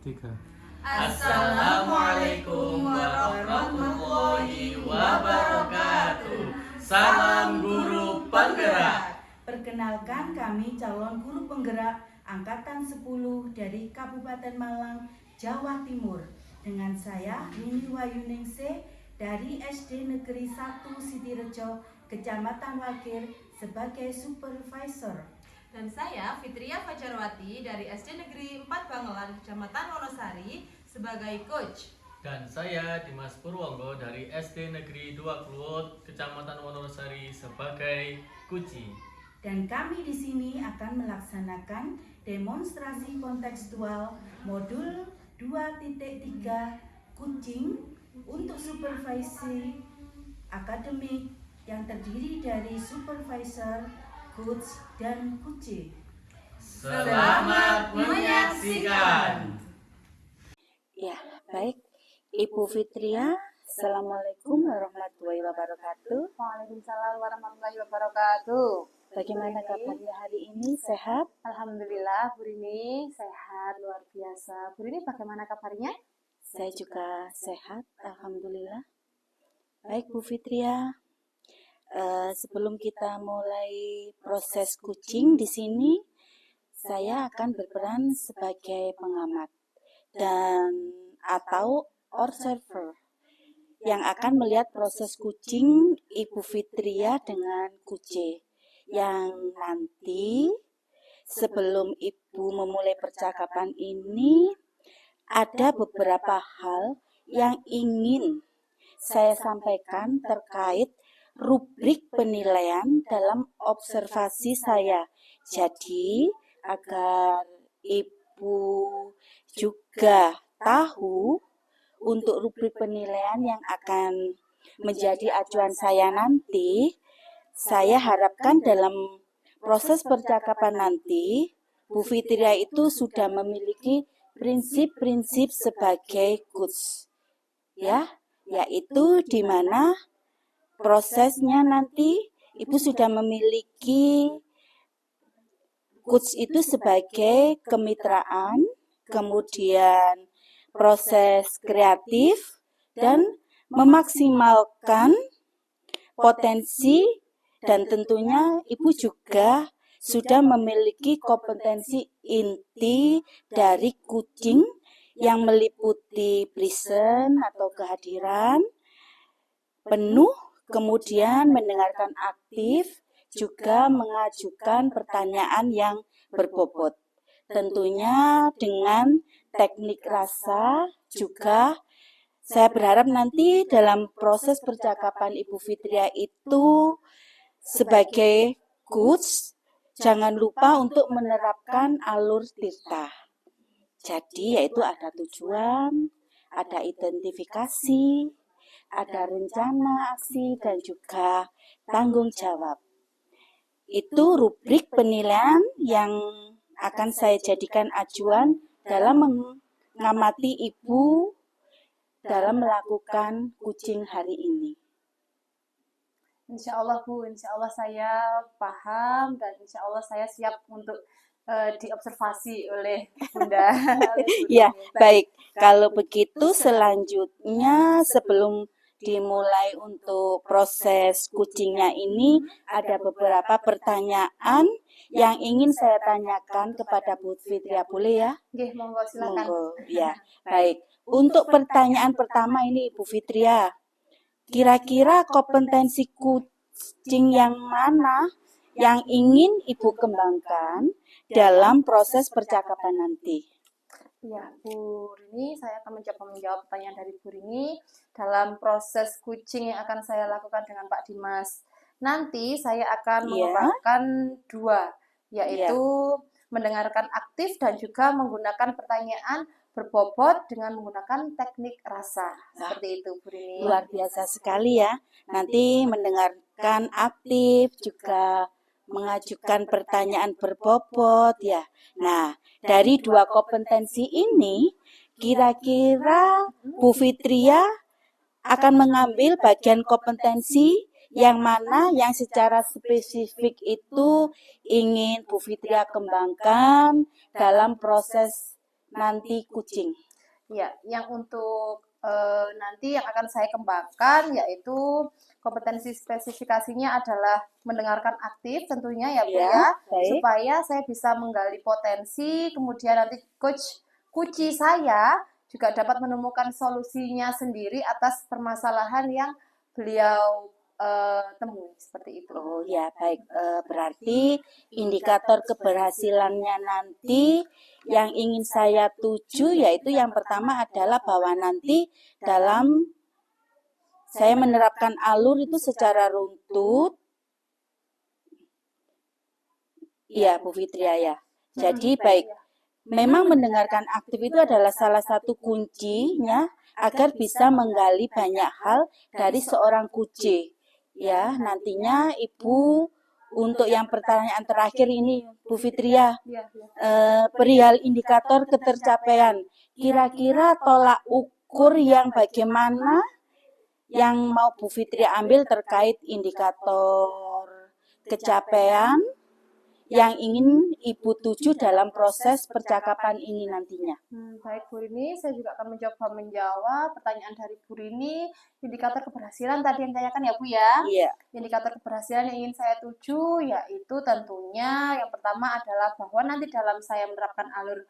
Tiga. Assalamualaikum warahmatullahi wabarakatuh. Salam guru penggerak. Perkenalkan, kami calon guru penggerak Angkatan 10 dari Kabupaten Malang, Jawa Timur. Dengan saya Nini Wayuningsih dari SD Negeri 1 Sitirejo, Kecamatan Wakir sebagai supervisor. Dan saya Fitria Fajarwati dari SD Negeri 4 Bangelan, Kecamatan Wonosari sebagai coach. Dan saya Dimas Purwonggo dari SD Negeri 2 Kluwut, Kecamatan Wonosari sebagai kuci. Dan kami di sini akan melaksanakan demonstrasi kontekstual modul 2.3 kucing untuk supervisi akademik yang terdiri dari supervisor, coach, dan kuci. Selamat menyaksikan. Ya, baik. Ibu Fitria, Assalamualaikum warahmatullahi wabarakatuh. Waalaikumsalam warahmatullahi wabarakatuh. Bagaimana kabarnya hari ini? Sehat? Alhamdulillah, Bu Rini sehat luar biasa. Bu Rini bagaimana kabarnya? Saya juga sehat, alhamdulillah. Baik Bu Fitria, sebelum kita mulai proses kucing di sini, saya akan berperan sebagai pengamat dan atau observer yang akan melihat proses kucing Ibu Fitria dengan kuce. Yang nanti sebelum Ibu memulai percakapan ini, ada beberapa hal yang ingin saya sampaikan terkait rubrik penilaian dalam observasi saya. Jadi, agar Ibu juga tahu untuk rubrik penilaian yang akan menjadi acuan saya nanti, saya harapkan dalam proses percakapan nanti, Bu Fitria itu sudah memiliki prinsip-prinsip sebagai coach, ya, yaitu di mana prosesnya nanti Ibu sudah memiliki coach itu sebagai kemitraan, kemudian proses kreatif dan memaksimalkan potensi, dan tentunya Ibu juga sudah memiliki kompetensi inti dari kucing yang meliputi present atau kehadiran penuh, kemudian mendengarkan aktif, juga mengajukan pertanyaan yang berbobot. Tentunya dengan teknik rasa juga saya berharap nanti dalam proses percakapan Ibu Fitria itu sebagai coach, jangan lupa untuk menerapkan alur tirta. Jadi yaitu ada tujuan, ada identifikasi, ada rencana aksi, dan juga tanggung jawab. Itu rubrik penilaian yang akan saya jadikan acuan dalam mengamati Ibu dalam melakukan kucing hari ini. Insya Allah Bu, insya Allah saya paham dan insya Allah saya siap untuk diobservasi oleh Bunda. Ya, baik. Kalau begitu selanjutnya sebelum dimulai untuk proses kucingnya ini, ada beberapa pertanyaan yang ingin saya tanyakan kepada Bu Fitria, boleh ya? Nggih, monggo silakan. Monggo, ya. Baik. Untuk pertanyaan pertama ini Ibu Fitria, kira-kira kompetensi kucing yang mana yang ingin Ibu kembangkan dalam proses percakapan nanti? Ya, Bu Rini, saya akan mencoba menjawab pertanyaan dari Bu Rini dalam proses kucing yang akan saya lakukan dengan Pak Dimas. Nanti saya akan mengembangkan dua, yaitu mendengarkan aktif dan juga menggunakan pertanyaan berbobot dengan menggunakan teknik rasa. Seperti itu, Bu Rini. Luar biasa sekali ya. Nanti mendengarkan aktif, juga mengajukan pertanyaan berbobot ya. Nah, dari dua kompetensi ini, kira-kira Bu Fitria akan mengambil bagian kompetensi yang mana yang secara spesifik itu ingin Bu Fitria kembangkan dalam proses nanti kucing? Ya, yang untuk nanti yang akan saya kembangkan yaitu kompetensi spesifikasinya adalah mendengarkan aktif tentunya ya Bu Ya, ya, baik. supaya saya bisa menggali potensi, kemudian nanti coach kuci saya juga dapat menemukan solusinya sendiri atas permasalahan yang beliau temui seperti itu. Oh ya, baik. Berarti indikator keberhasilannya nanti yang ingin saya tuju yaitu yang pertama adalah bahwa nanti dalam saya menerapkan alur itu secara runtut. Iya, Bu Fitria ya. Jadi baik, memang mendengarkan aktif itu adalah salah satu kuncinya agar bisa menggali banyak hal dari seorang kuci. Ya, nantinya Ibu untuk yang pertanyaan terakhir ini, Bu Fitria, Ya, ya. perihal indikator ketercapaian, kira-kira tolak ukur yang bagaimana yang mau Bu Fitria ambil terkait indikator kecapaian yang ingin Ibu tuju dalam proses percakapan ini nantinya. Baik Bu Rini, saya juga akan mencoba menjawab pertanyaan dari Bu Rini. Indikator keberhasilan tadi yang tanyakan ya Bu ya. Iya. Indikator keberhasilan yang ingin saya tuju yaitu tentunya yang pertama adalah bahwa nanti dalam saya menerapkan alur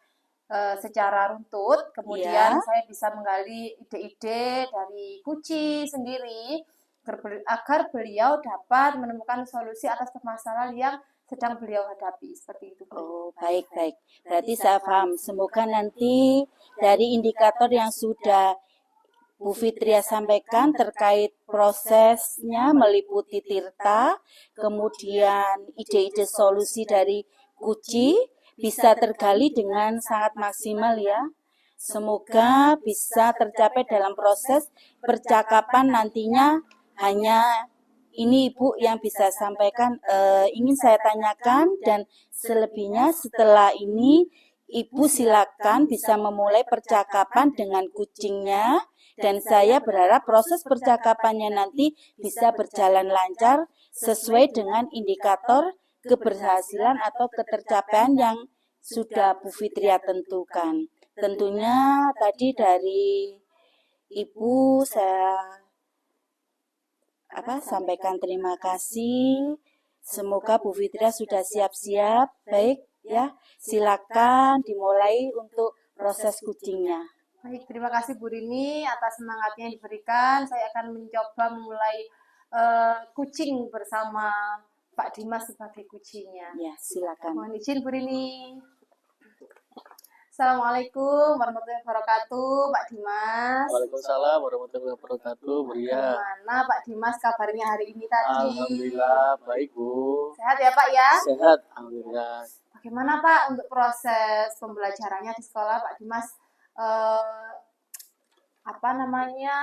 secara runtut, kemudian Iya. saya bisa menggali ide-ide dari Kuci sendiri agar beliau dapat menemukan solusi atas permasalahan yang sedang beliau hadapi seperti itu. Oh, baik. Berarti saya paham. Semoga nanti dari indikator yang sudah Bu Fitria sampaikan terkait prosesnya meliputi Tirta, kemudian ide-ide solusi dari Kuci bisa tergali dengan sangat maksimal ya. Semoga bisa tercapai dalam proses percakapan nantinya. Hanya ini Ibu yang bisa sampaikan, ingin saya tanyakan, dan selebihnya setelah ini Ibu silakan bisa memulai percakapan dengan kucingnya, dan saya berharap proses percakapannya nanti bisa berjalan lancar sesuai dengan indikator keberhasilan atau ketercapaian yang sudah Bu Fitria tentukan. Tentunya tadi dari Ibu saya sampaikan terima kasih. Semoga Bu Fitria sudah siap-siap. Baik ya, silakan dimulai untuk proses kucingnya. Baik, terima kasih Bu Rini atas semangatnya yang diberikan. Saya akan mencoba memulai kucing bersama Pak Dimas sebagai kucingnya. Ya, silakan. Mohon izin Bu Rini. Assalamualaikum warahmatullahi wabarakatuh, Pak Dimas. Waalaikumsalam warahmatullahi wabarakatuh, Bu Ria. Bagaimana Pak Dimas kabarnya hari ini tadi? Alhamdulillah baik Bu. Sehat ya Pak ya? Sehat, alhamdulillah. Bagaimana Pak untuk proses pembelajarannya di sekolah Pak Dimas?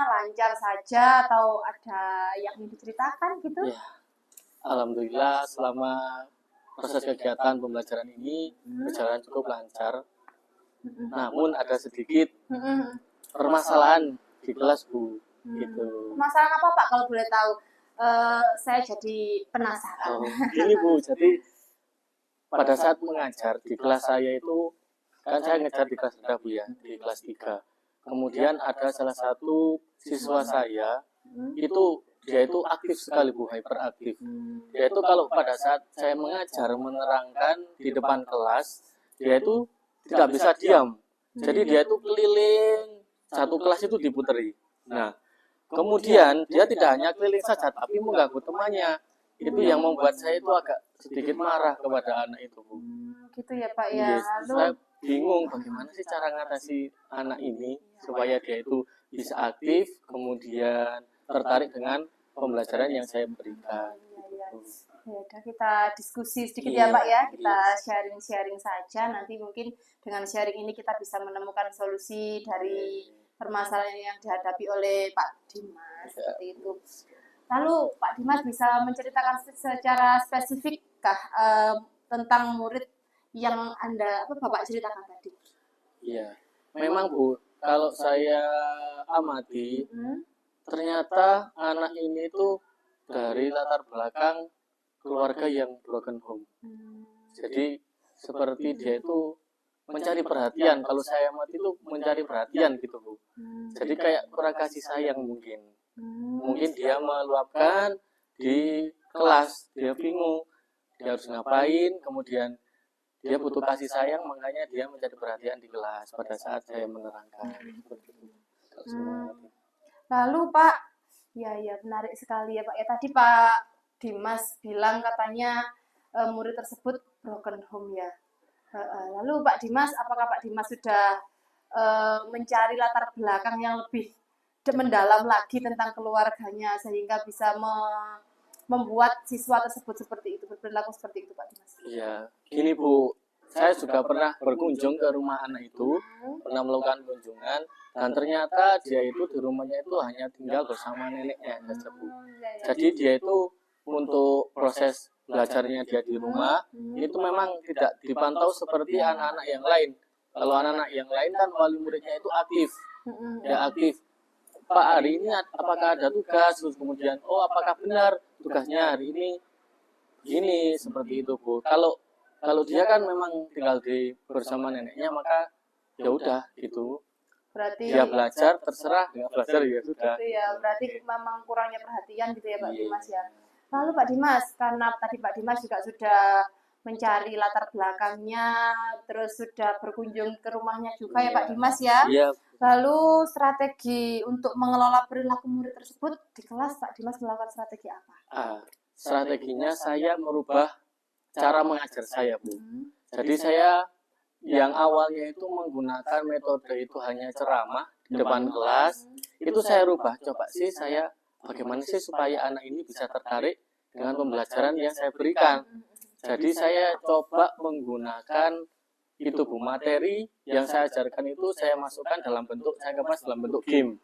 Lancar saja atau ada yang ingin diceritakan gitu? Ya, alhamdulillah selama proses kegiatan pembelajaran ini berjalan cukup lancar. Namun ada sedikit permasalahan di kelas Bu. Gitu. Masalah apa Pak kalau boleh tahu? Saya jadi penasaran. Ini Bu, jadi pada saat mengajar di kelas saya itu, kan saya ngajar di kelas rendah Bu ya, di kelas 3. Kemudian ada salah satu siswa saya, dia itu aktif sekali Bu, hyperaktif. Dia itu kalau pada saat saya mengajar, menerangkan di depan kelas, dia itu tidak bisa diam. Jadi dia itu keliling, satu kelas itu diputeri. Nah, kemudian dia tidak hanya keliling saja, tapi mengganggu temannya. Itu yang membuat saya itu agak sedikit marah kepada anak itu Bu. Gitu ya Pak ya. Yes, saya bingung bagaimana sih cara ngatasi anak ini supaya dia itu bisa aktif, kemudian tertarik dengan pembelajaran yang saya berikan. Ya, kita diskusi sedikit ya Pak ya, kita sharing-sharing saja, nanti mungkin dengan sharing ini kita bisa menemukan solusi dari permasalahan yang dihadapi oleh Pak Dimas, seperti itu. Lalu Pak Dimas bisa menceritakan secara spesifikkah tentang murid yang Bapak ceritakan tadi? Iya, memang Bu, kalau saya amati, ternyata anak ini tuh dari latar belakang keluarga yang broken home. Jadi seperti dia itu mencari perhatian. Kalau saya amati itu mencari perhatian gitu Bu. Jadi kayak kurang kasih sayang mungkin. Mungkin dia meluapkan di kelas, dia bingung, dia harus ngapain, kemudian dia butuh kasih sayang, makanya dia mencari perhatian di kelas pada saat saya menerangkan. Seperti itu. Lalu Pak, ya menarik sekali ya Pak. Ya tadi Pak Dimas bilang katanya murid tersebut broken home ya. Lalu Pak Dimas, apakah Pak Dimas sudah mencari latar belakang yang lebih mendalam lagi tentang keluarganya sehingga bisa membuat siswa tersebut seperti itu, berperilaku seperti itu Pak Dimas? Iya, gini Bu, saya juga pernah berkunjung ke rumah anak itu, pernah melakukan kunjungan, dan ternyata dia itu di rumahnya itu hanya tinggal bersama neneknya saja Bu. Jadi dia itu untuk proses belajarnya dia di rumah itu memang tidak dipantau seperti anak-anak yang lain. Kalau anak-anak yang lain kan wali muridnya itu aktif, ya aktif. Pak, hari ini apakah ada tugas? Terus kemudian, oh apakah benar tugasnya hari ini? Gini seperti itu Bu. Kalau dia kan memang tinggal bersama neneknya, maka ya udah gitu. Berarti Dia belajar terserah, nggak belajar ya sudah. Itu ya, berarti memang kurangnya perhatian gitu ya Pak Dimas ya. Lalu Pak Dimas, karena tadi Pak Dimas juga sudah mencari latar belakangnya, terus sudah berkunjung ke rumahnya juga ya Pak Dimas ya. Iya. Lalu strategi untuk mengelola perilaku murid tersebut di kelas Pak Dimas melakukan strategi apa? Strateginya saya merubah cara mengajar saya Bu. Jadi saya yang awalnya itu menggunakan metode itu hanya ceramah di depan kelas, itu saya rubah. Coba sih saya bagaimana sih supaya anak ini bisa tertarik dengan pembelajaran yang saya berikan. Jadi saya coba menggunakan itu Bu, materi yang saya ajarkan itu saya masukkan dalam bentuk, saya kemas dalam bentuk game.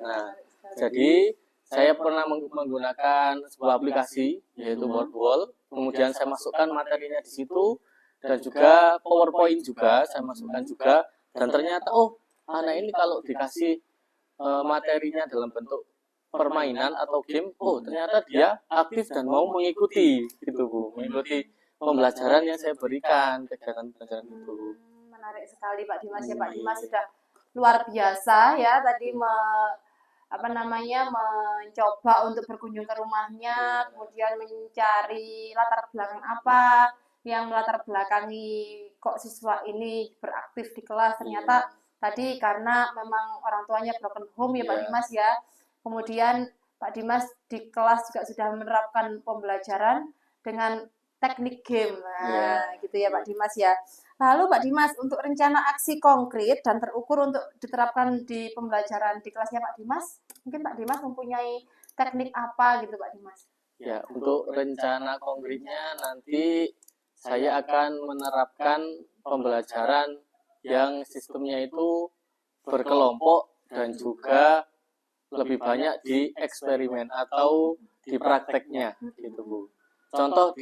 Nah, jadi saya pernah menggunakan sebuah aplikasi yaitu Wordwall, kemudian saya masukkan materinya di situ dan juga PowerPoint juga saya masukkan juga, dan ternyata oh anak ini kalau dikasih materinya dalam bentuk permainan atau game, oh ternyata dia aktif dan mau mengikuti gitu Bu, mengikuti pembelajaran yang saya berikan, kegiatan pembelajaran itu. Menarik sekali Pak Dimas ya. Pak Dimas sudah luar biasa ya tadi mencoba untuk berkunjung ke rumahnya, kemudian mencari latar belakang apa yang melatar belakangi kok siswa ini beraktif di kelas. Ternyata tadi karena memang orang tuanya broken home ya Pak Dimas ya. Kemudian Pak Dimas di kelas juga sudah menerapkan pembelajaran dengan teknik game. Nah, gitu ya Pak Dimas ya. Lalu Pak Dimas, untuk rencana aksi konkret dan terukur untuk diterapkan di pembelajaran di kelasnya Pak Dimas, mungkin Pak Dimas mempunyai teknik apa gitu Pak Dimas? Ya, untuk rencana konkretnya nanti saya akan menerapkan pembelajaran yang sistemnya itu berkelompok dan juga lebih banyak di eksperimen atau di prakteknya gitu Bu. Contoh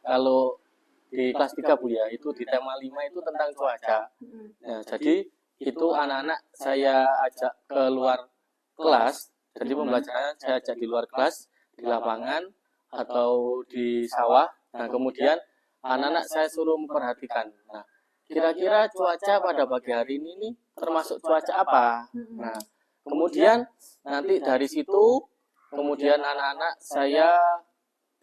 kalau di kelas 3 Bu ya, itu di tema 5 itu tentang cuaca. Nah, jadi itu anak-anak saya ajak ke luar kelas, jadi pembelajaran saya ajak di luar kelas, di lapangan atau di sawah. Nah, kemudian anak-anak saya suruh memperhatikan. Nah, kira-kira cuaca pada pagi hari ini nih termasuk cuaca apa? Nah, kemudian nanti dari situ, kemudian anak-anak saya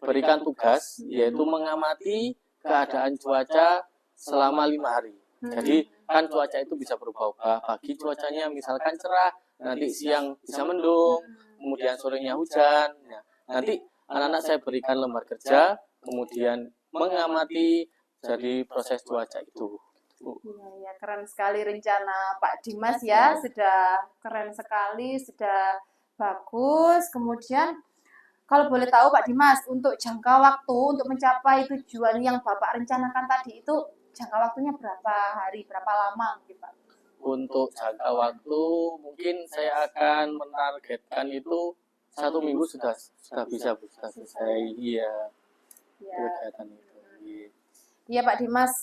berikan tugas, yaitu mengamati keadaan cuaca selama 5 hari. Jadi kan cuaca itu bisa berubah-ubah. Pagi cuacanya misalkan cerah, nanti siang bisa mendung, kemudian sorenya hujan. Nah, nanti anak-anak saya berikan lembar kerja, kemudian mengamati dari proses cuaca itu. Iya, keren sekali rencana Pak Dimas ya, sudah keren sekali, sudah bagus. Kemudian kalau boleh tahu Pak Dimas, untuk jangka waktu untuk mencapai tujuan yang Bapak rencanakan tadi itu jangka waktunya berapa hari, berapa lama mungkin Pak? Untuk jangka waktu mungkin saya akan menargetkan itu 1 minggu sudah bisa selesai. Iya. Kegiatan itu. Iya Pak Dimas,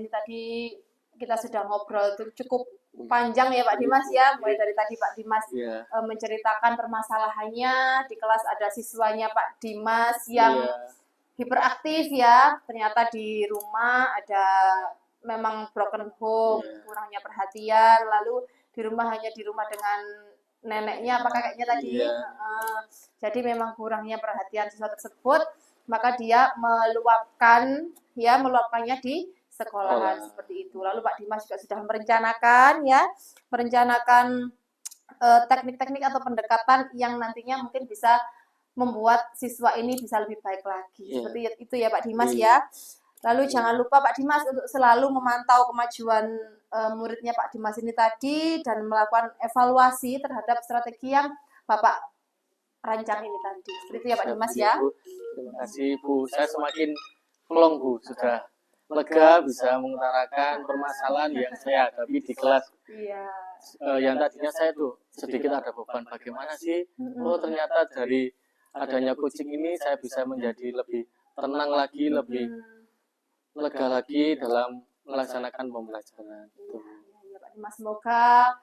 ini tadi kita sudah ngobrol cukup panjang ya Pak Dimas ya, mulai dari tadi Pak Dimas menceritakan permasalahannya di kelas, ada siswanya Pak Dimas yang hiperaktif ya, ternyata di rumah ada memang broken home, Iya. kurangnya perhatian, lalu di rumah hanya di rumah dengan neneknya apa kakeknya tadi. Iya. Jadi memang kurangnya perhatian siswa tersebut, maka dia meluapkannya di sekolahan Sekolah. seperti itu. Lalu Pak Dimas juga sudah merencanakan teknik-teknik atau pendekatan yang nantinya mungkin bisa membuat siswa ini bisa lebih baik lagi. Iya. Seperti itu ya Pak Dimas Iya. ya. Lalu jangan lupa Pak Dimas untuk selalu memantau kemajuan muridnya Pak Dimas ini tadi dan melakukan evaluasi terhadap strategi yang Bapak rancang ini tadi. Seperti itu ya Pak Dimas ya. Bu. Terima kasih Bu. Saya semakin plong Bu, sudah lega bisa mengutarakan permasalahan yang saya hadapi di kelas. Iya. Yang tadinya saya tuh sedikit ada beban, bagaimana sih? Oh ternyata dari adanya coaching ini saya bisa menjadi lebih tenang lagi, lebih lega lagi dalam melaksanakan pembelajaran. Ya, Pak Dimas, semoga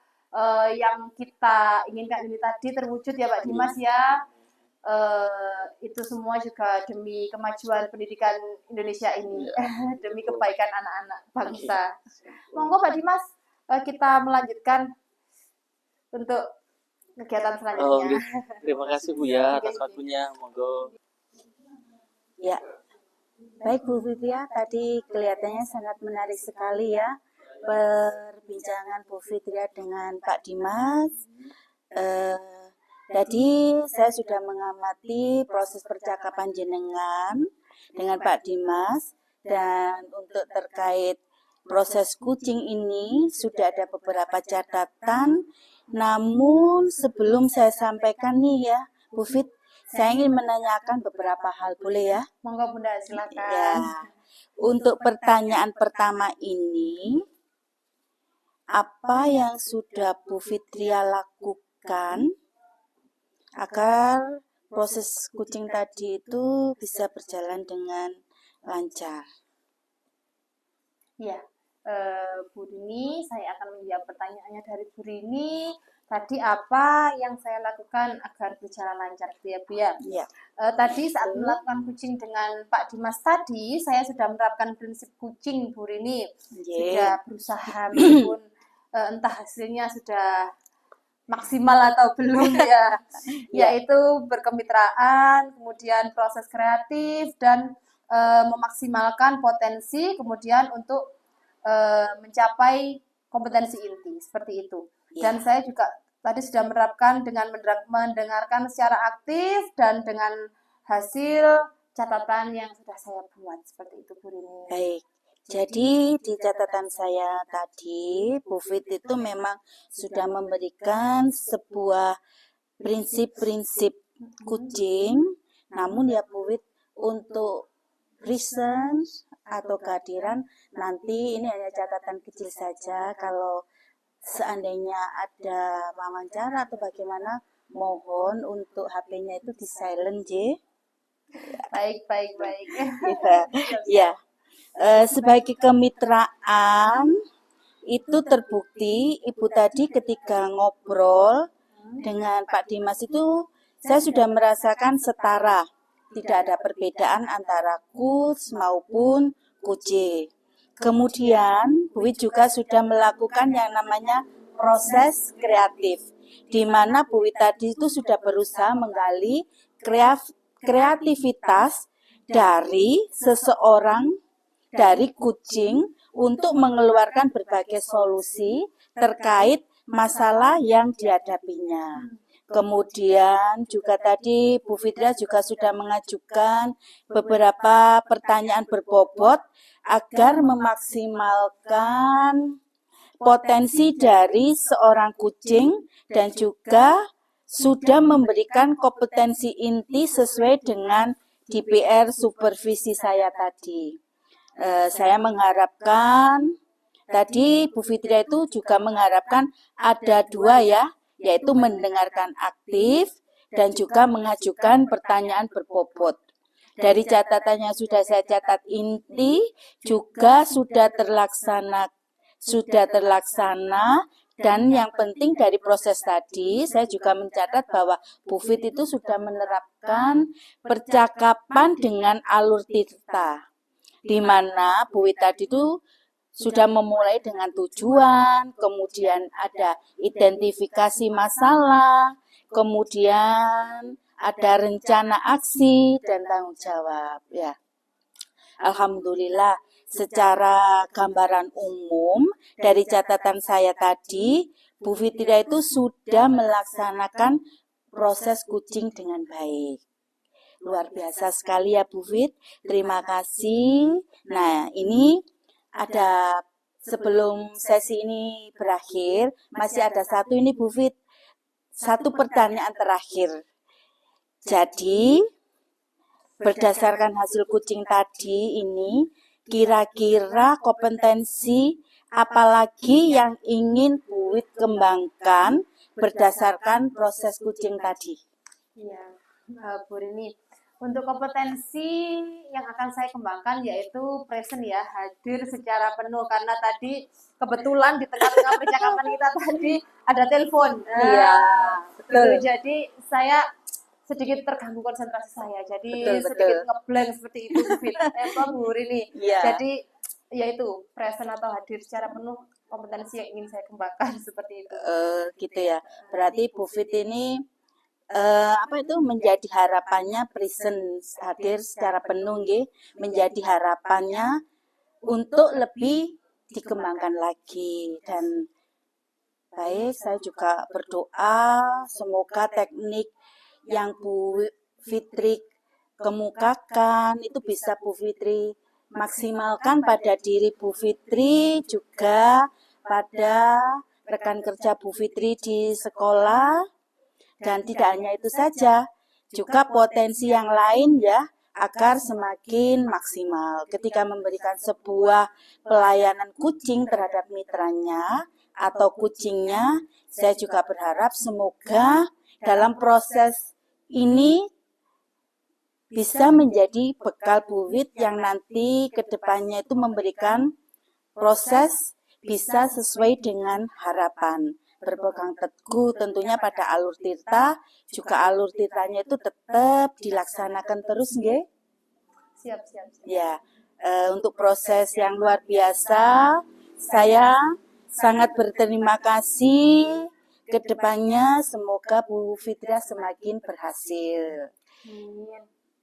yang kita inginkan ini tadi terwujud ya Pak Dimas ya. Itu semua juga demi kemajuan pendidikan Indonesia ini, demi kebaikan anak-anak bangsa. Monggo Pak Dimas, kita melanjutkan untuk kegiatan selanjutnya. Terima kasih Bu ya atas waktunya. Monggo. Ya, baik Bu Fitria, tadi kelihatannya sangat menarik sekali ya perbincangan Bu Fitria dengan Pak Dimas. Tadi saya sudah mengamati proses percakapan jenengan dengan Pak Dimas, dan untuk terkait proses coaching ini sudah ada beberapa catatan. Namun sebelum saya sampaikan nih ya Bu Fit, saya ingin menanyakan beberapa hal, boleh ya? Monggo Bunda, silakan. Ya. Untuk pertanyaan pertama ini, apa yang sudah Bu Fitria lakukan agar proses coaching tadi itu bisa berjalan dengan lancar? Ya, Bu Rini, saya akan menjawab pertanyaannya dari Bu Rini. Tadi apa yang saya lakukan agar berjalan lancar, ya Bu ya? Ya. Tadi saat melakukan coaching dengan Pak Dimas tadi, saya sudah menerapkan prinsip coaching Bu Rini. Sudah berusaha meskipun entah hasilnya sudah maksimal atau belum ya, yaitu berkemitraan, kemudian proses kreatif dan memaksimalkan potensi, kemudian untuk mencapai kompetensi inti seperti itu. Dan saya juga tadi sudah menerapkan dengan mendengarkan secara aktif dan dengan hasil catatan yang sudah saya buat seperti itu Bu Rini. Baik. Jadi di catatan saya tadi, Bu Fit itu memang sudah memberikan sebuah prinsip-prinsip coaching. Namun ya Bu Fit, untuk present atau kehadiran nanti ini hanya catatan kecil saja. Kalau seandainya ada wawancara atau bagaimana, mohon untuk HP-nya itu di silent, J. Baik. Ya. Sebagai kemitraan itu terbukti Ibu tadi ketika ngobrol dengan Pak Dimas itu saya sudah merasakan setara, tidak ada perbedaan antara coach maupun coach. Kemudian Bu Wit juga sudah melakukan yang namanya proses kreatif, di mana Bu Wit tadi itu sudah berusaha menggali kreativitas dari seseorang, dari kucing, untuk mengeluarkan berbagai solusi terkait masalah yang dihadapinya. Kemudian juga tadi Bu Fitria juga sudah mengajukan beberapa pertanyaan berbobot agar memaksimalkan potensi dari seorang kucing dan juga sudah memberikan kompetensi inti sesuai dengan DPR supervisi saya tadi. Saya mengharapkan, tadi Bu Fitria itu juga mengharapkan ada dua ya, yaitu mendengarkan aktif dan juga mengajukan pertanyaan berbobot. Dari catatan yang sudah saya catat inti juga sudah terlaksana, dan yang penting dari proses tadi saya juga mencatat bahwa Bu Fit itu sudah menerapkan percakapan dengan alur tirta, di mana Bu Wit tadi itu sudah memulai dengan tujuan, kemudian ada identifikasi masalah, kemudian ada rencana aksi dan tanggung jawab ya. Alhamdulillah, secara gambaran umum dari catatan saya tadi, Bu Fitria itu sudah melaksanakan proses kucing dengan baik. Luar biasa sekali ya Bu Fit, terima kasih. Nah ini ada sebelum sesi ini berakhir, masih ada satu ini Bu Fit, satu pertanyaan terakhir. Jadi berdasarkan hasil kucing tadi ini, kira-kira kompetensi apalagi yang ingin Bu Fit kembangkan berdasarkan proses kucing tadi? Iya, Bu Rini. Untuk kompetensi yang akan saya kembangkan yaitu present ya, hadir secara penuh karena tadi kebetulan di tengah-tengah percakapan kita tadi ada telepon. Iya, betul. Jadi saya sedikit terganggu konsentrasi saya. Jadi Betul. sedikit ngeblank seperti itu Bu Rini. Iya. Jadi yaitu present atau hadir secara penuh kompetensi yang ingin saya kembangkan seperti itu. Gitu ya. Berarti Bu Fit ini menjadi harapannya present, hadir secara penuh nggih, menjadi harapannya untuk lebih dikembangkan lagi. Dan baik, saya juga berdoa semoga teknik yang Bu Fitri kemukakan itu bisa Bu Fitri maksimalkan pada diri Bu Fitri, juga pada rekan kerja Bu Fitri di sekolah. Dan tidak hanya itu saja, juga potensi yang lain ya, agar semakin maksimal ketika memberikan sebuah pelayanan kucing terhadap mitranya atau kucingnya. Saya juga berharap semoga dalam proses ini bisa menjadi bekal Bu Fit yang nanti ke depannya itu memberikan proses bisa sesuai dengan harapan. Berpegang teguh tentunya pada alur tirta, juga alur tirtanya itu tetap dilaksanakan terus nggih. Siap. Ya, untuk proses yang luar biasa, saya sangat berterima kasih. Kedepannya semoga Bu Fitria semakin berhasil.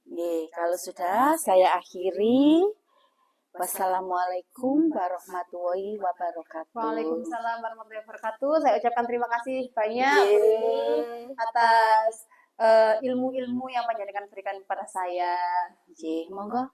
Nggih, kalau sudah saya akhiri. Wassalamualaikum warahmatullahi wabarakatuh. Waalaikumsalam warahmatullahi wabarakatuh. Saya ucapkan terima kasih banyak Bu Rini atas ilmu-ilmu yang panjenengan berikan kepada saya. Monggo.